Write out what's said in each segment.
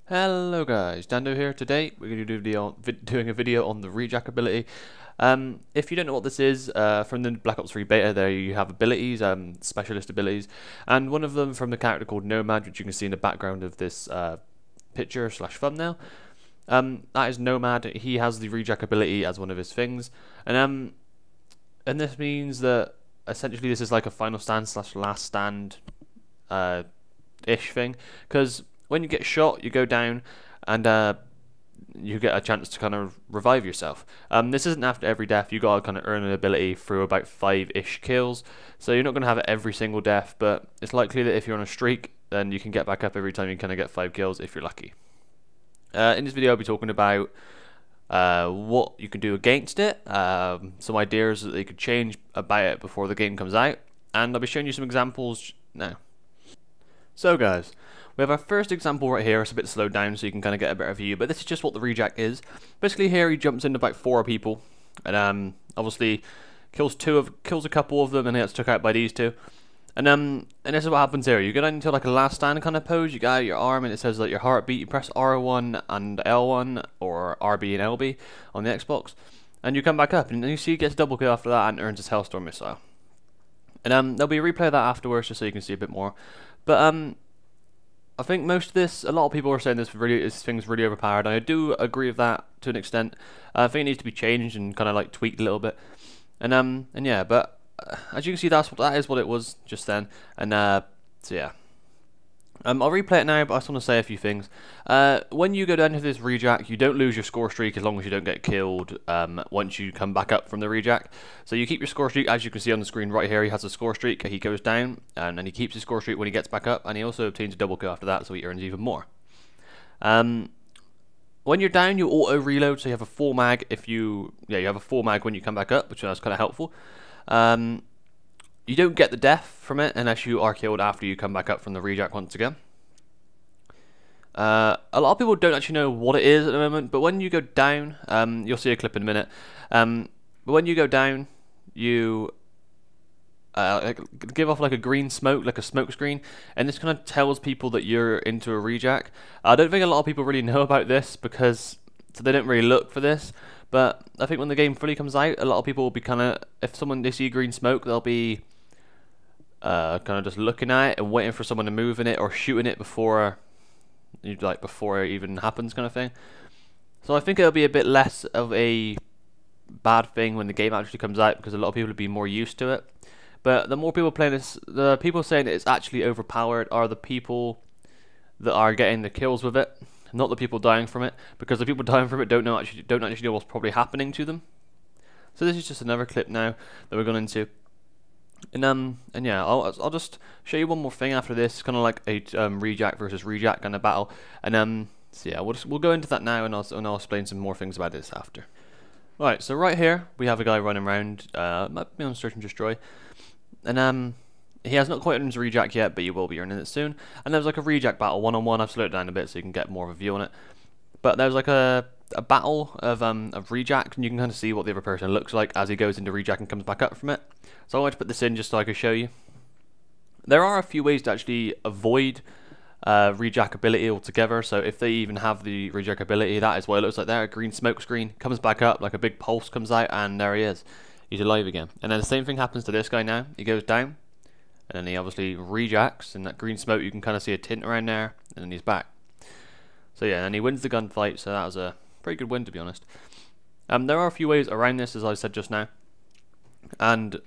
Hello guys, Dando here. Today we're going to do doing a video on the Rejack ability. If you don't know what this is, from the Black Ops 3 beta there you have abilities, specialist abilities, and one of them from the character called Nomad, which you can see in the background of this picture slash thumbnail. That is Nomad. He has the Rejack ability as one of his things, and this means that essentially this is like a final stand slash last stand ish thing, because when you get shot, you go down, and you get a chance to kind of revive yourself. This isn't after every death. You gotta kind of earn an ability through about 5-ish kills. So you're not gonna have it every single death, but it's likely that if you're on a streak, then you can get back up every time you kind of get 5 kills if you're lucky. In this video, I'll be talking about what you can do against it, some ideas that they could change about it before the game comes out, and I'll be showing you some examples now. So guys, we have our first example right here. It's a bit slowed down so you can kind of get a better view, but this is just what the Rejack is. Basically here he jumps into about 4 people, and obviously kills a couple of them, and he gets took out by these two. And this is what happens here. You get into like a last stand kind of pose. You get out your arm and it says like your heartbeat. You press R1 and L1 or RB and LB on the Xbox, and you come back up, and you see he gets double kill after that and earns his Hellstorm missile. And there'll be a replay of that afterwards just so you can see a bit more. But I think most of this, a lot of people are saying this thing's really overpowered, and I do agree with that to an extent. I think it needs to be changed and kind of like tweaked a little bit, and yeah. But as you can see, that is what it was just then, and so yeah. I'll replay it now, but I just want to say a few things. When you go down to this Rejack, you don't lose your score streak as long as you don't get killed once you come back up from the Rejack. So you keep your score streak, as you can see on the screen right here. He has a score streak, he goes down, and then he keeps his score streak when he gets back up, and he also obtains a double kill after that, so he earns even more. When you're down, you auto reload, so you have a full mag you have a full mag when you come back up, which is kind of helpful. You don't get the death from it unless you are killed after you come back up from the Rejack once again. A lot of people don't actually know what it is at the moment, but when you go down, you'll see a clip in a minute. But when you go down, you give off like a green smoke, like a smoke screen, and this kind of tells people that you're into a Rejack. I don't think a lot of people really know about this because so they don't really look for this. But I think when the game fully comes out, a lot of people will be kind of, if they see green smoke, they'll be kind of just looking at it and waiting for someone to move in it or shooting it before it even happens, kind of thing. So I think it'll be a bit less of a bad thing when the game actually comes out because a lot of people will be more used to it. But the more people playing this, the people saying it's actually overpowered are the people that are getting the kills with it, not the people dying from it, because the people dying from it don't actually know what's probably happening to them. So this is just another clip now that we're going into. And yeah, I'll just show you one more thing after this, kind of like a Rejack versus Rejack kind of battle, and so yeah, we'll go into that now, and I'll explain some more things about this after. Right, so right here we have a guy running around, might be on search and destroy, and he has not quite earned his Rejack yet, but he will be earning it soon. And there's like a Rejack battle 1-on-1. I've slowed it down a bit so you can get more of a view on it. But there's like a battle of Rejack, and you can kind of see what the other person looks like as he goes into Rejack and comes back up from it. So I wanted to put this in just so I could show you. There are a few ways to actually avoid Rejack ability altogether. So if they even have the Rejack ability, that is what it looks like there. A green smoke screen comes back up, like a big pulse comes out, and there he is. He's alive again. And then the same thing happens to this guy now. He goes down, and then he obviously rejacks, and that green smoke you can kind of see a tint around there, and then he's back. So yeah, and he wins the gunfight, so that was a pretty good win to be honest. There are a few ways around this, as I said just now, and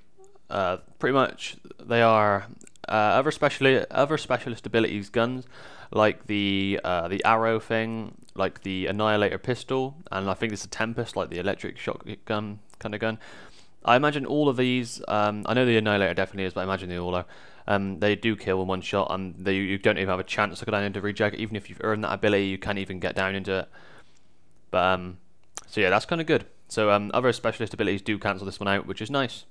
pretty much they are other specialist abilities guns, like the arrow thing, like the Annihilator pistol, and I think it's a Tempest, like the electric shotgun kind of gun. I imagine all of these, I know the Annihilator definitely is, but I imagine they all are. They do kill in one shot, and you don't even have a chance to go down into Rejack. Even if you've earned that ability, you can't even get down into it. But so yeah, that's kind of good. So other specialist abilities do cancel this one out, which is nice.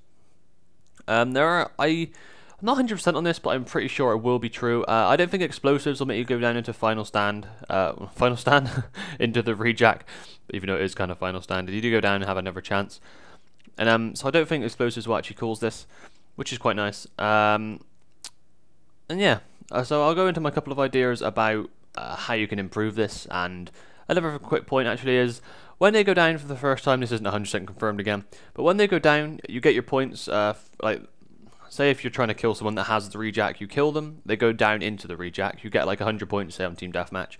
I'm not 100% on this, but I'm pretty sure it will be true. I don't think explosives will make you go down into final stand into the Rejack, even though it is kind of final stand. You do go down and have another chance. And so I don't think explosives will actually cause this, which is quite nice. And yeah, so I'll go into my couple of ideas about how you can improve this. And another quick point actually is when they go down for the first time, this isn't 100% confirmed again, but when they go down, you get your points. Like, say if you're trying to kill someone that has the Rejack, you kill them, they go down into the Rejack, you get like 100 points, say on Team Deathmatch.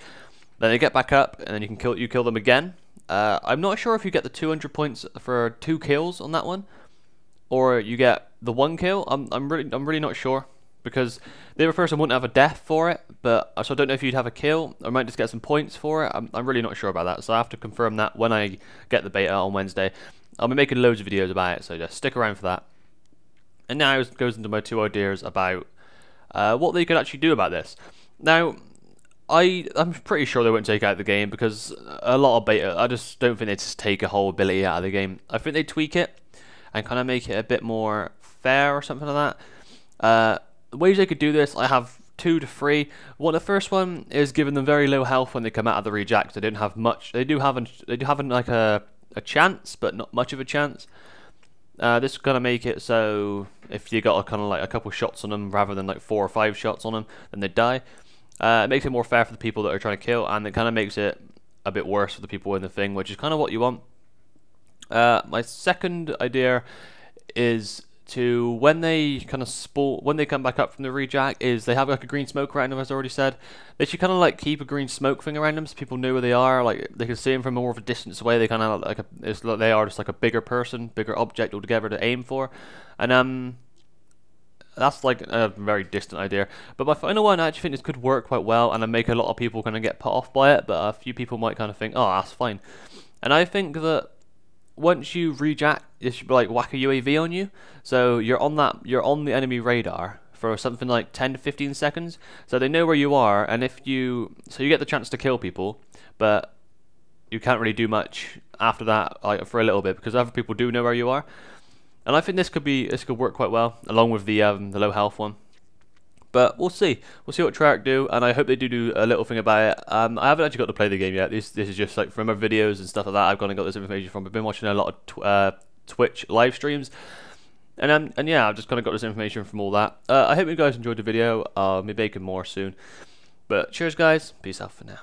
Then they get back up, and then you kill them again. I'm not sure if you get the 200 points for 2 kills on that one, or you get the 1 kill. I'm really not sure, because the other person wouldn't have a death for it, but so I don't know if you'd have a kill or might just get some points for it. I'm really not sure about that, so I have to confirm that when I get the beta on Wednesday. I'll be making loads of videos about it, so just stick around for that. And now it goes into my 2 ideas about what they could actually do about this. Now, I'm pretty sure they won't take out the game, because a lot of beta, I just don't think they just take a whole ability out of the game. I think they tweak it and kind of make it a bit more fair or something like that. The ways they could do this, I have 2 to 3. Well, the first one is giving them very low health when they come out of the Rejack. They don't have much. They do have like a chance, but not much of a chance. This is gonna make it so if you got a kind of like a couple shots on them rather than like 4 or 5 shots on them, then they die. It makes it more fair for the people that are trying to kill, and it kind of makes it a bit worse for the people in the thing, which is kind of what you want. My second idea is to, when they kind of when they come back up from the Rejack, is they have like a green smoke around them, as I already said. They should kind of like keep a green smoke thing around them so people know where they are. Like they can see them from more of a distance away. They kind of like they are just like a bigger person, bigger object altogether to aim for, and that's like a very distant idea. But my final one, I actually think this could work quite well, and I make a lot of people kind of get put off by it, but a few people might kind of think, oh, that's fine. And I think that once you Rejack, it should be like whack a UAV on you, so you're on the enemy radar for something like 10 to 15 seconds, so they know where you are, and you get the chance to kill people, but you can't really do much after that, like for a little bit, because other people do know where you are. And I think this could work quite well, along with the low health one. But we'll see. We'll see what Rejack do, and I hope they do a little thing about it. I haven't actually got to play the game yet. This is just like from my videos and stuff like that. I've gone and got this information from. I've been watching a lot of Twitch live streams, and yeah, I've just kind of got this information from all that. I hope you guys enjoyed the video. I'll be making more soon. But cheers, guys. Peace out for now.